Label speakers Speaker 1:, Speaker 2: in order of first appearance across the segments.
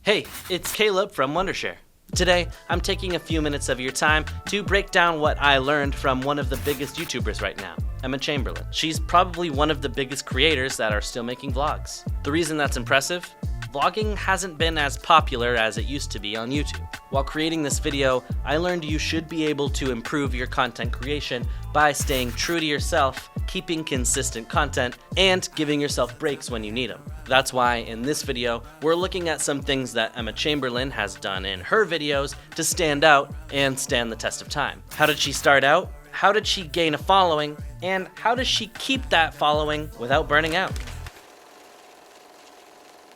Speaker 1: Hey, it's Caleb from Wondershare. Today, I'm taking a few minutes of your time to break down what I learned from one of the biggest YouTubers right now, Emma Chamberlin. She's probably one of the biggest creators that are still making vlogs. The reason that's impressive? Vlogging hasn't been as popular as it used to be on YouTube. While creating this video, I learned you should be able to improve your content creation by staying true to yourself, keeping consistent content, and giving yourself breaks when you need them. That's why in this video, we're looking at some things that Emma Chamberlin has done in her videos to stand out and stand the test of time. How did she start out? How did she gain a following? And how does she keep that following without burning out?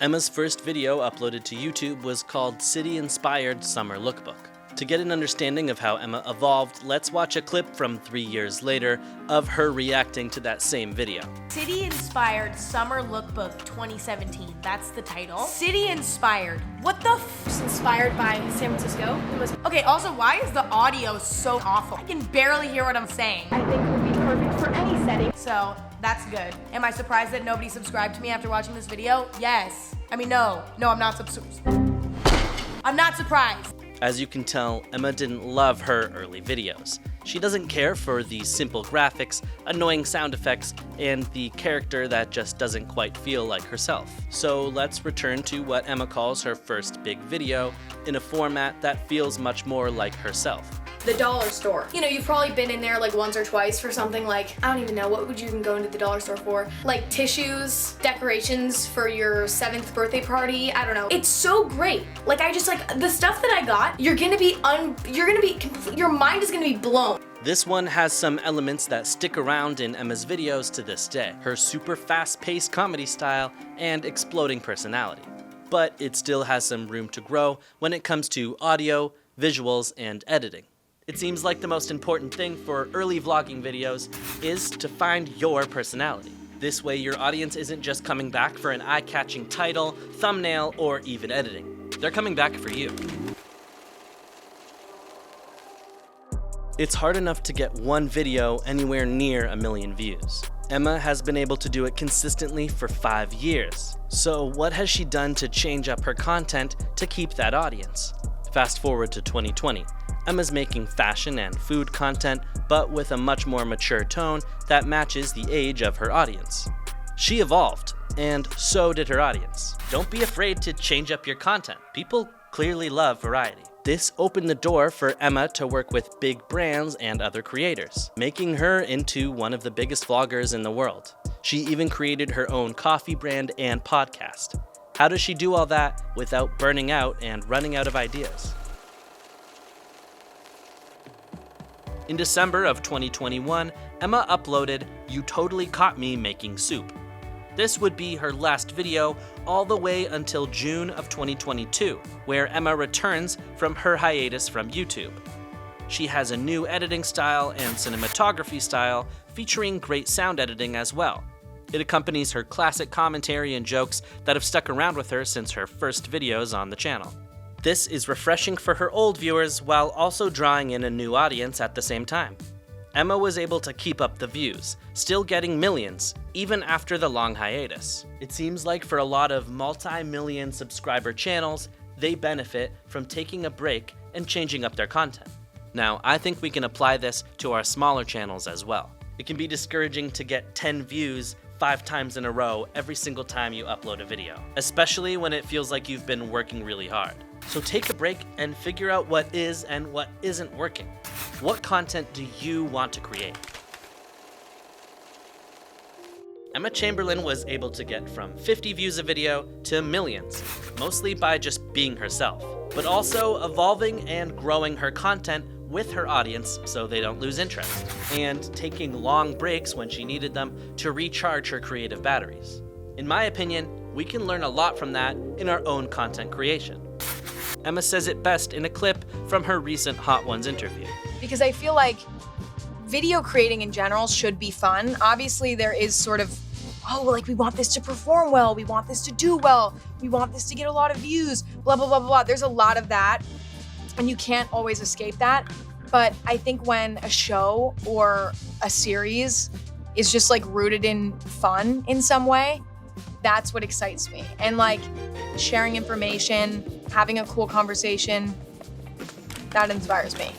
Speaker 1: Emma's first video uploaded to YouTube was called City-Inspired Summer Lookbook. To get an understanding of how Emma evolved, let's watch a clip from 3 years later of her reacting to that same video.
Speaker 2: City-Inspired Summer Lookbook 2017, that's the title. City-Inspired, what the
Speaker 3: It's inspired by San Francisco.
Speaker 2: Okay, also why is the audio so awful? I can barely hear what I'm saying.
Speaker 3: I think it would be perfect for any setting.
Speaker 2: So, that's good. Am I surprised that nobody subscribed to me after watching this video? Yes. I mean, no, I'm not I'm not surprised.
Speaker 1: As you can tell, Emma didn't love her early videos. She doesn't care for the simple graphics, annoying sound effects, and the character that just doesn't quite feel like herself. So let's return to what Emma calls her first big video in a format that feels much more like herself.
Speaker 3: The dollar store. You know, you've probably been in there like once or twice for something like, I don't even know, what would you even go into the dollar store for? Like tissues, decorations for your 7th birthday party, I don't know. It's so great. Like the stuff that I got, your mind is gonna be blown.
Speaker 1: This one has some elements that stick around in Emma's videos to this day. Her super fast-paced comedy style and exploding personality. But it still has some room to grow when it comes to audio, visuals, and editing. It seems like the most important thing for early vlogging videos is to find your personality. This way your audience isn't just coming back for an eye-catching title, thumbnail, or even editing. They're coming back for you. It's hard enough to get one video anywhere near 1 million views. Emma has been able to do it consistently for 5 years. So what has she done to change up her content to keep that audience? Fast forward to 2020. Emma's making fashion and food content, but with a much more mature tone that matches the age of her audience. She evolved, and so did her audience. Don't be afraid to change up your content. People clearly love variety. This opened the door for Emma to work with big brands and other creators, making her into one of the biggest vloggers in the world. She even created her own coffee brand and podcast. How does she do all that without burning out and running out of ideas? In December of 2021, Emma uploaded "You Totally Caught Me Making Soup." This would be her last video all the way until June of 2022, where Emma returns from her hiatus from YouTube. She has a new editing style and cinematography style featuring great sound editing as well. It accompanies her classic commentary and jokes that have stuck around with her since her first videos on the channel. This is refreshing for her old viewers while also drawing in a new audience at the same time. Emma was able to keep up the views, still getting millions, even after the long hiatus. It seems like for a lot of multi-million subscriber channels, they benefit from taking a break and changing up their content. Now, I think we can apply this to our smaller channels as well. It can be discouraging to get 10 views 5 times in a row every single time you upload a video, especially when it feels like you've been working really hard. So take a break and figure out what is and what isn't working. What content do you want to create? Emma Chamberlin was able to get from 50 views a video to millions, mostly by just being herself, but also evolving and growing her content with her audience so they don't lose interest, and taking long breaks when she needed them to recharge her creative batteries. In my opinion, we can learn a lot from that in our own content creation. Emma says it best in a clip from her recent Hot Ones interview.
Speaker 4: Because I feel like video creating in general should be fun. Obviously there is sort of, we want this to perform well, we want this to do well, we want this to get a lot of views, blah, blah, blah, blah. There's a lot of that, and you can't always escape that. But I think when a show or a series is just like rooted in fun in some way, that's what excites me. And like sharing information, having a cool conversation. That inspires me.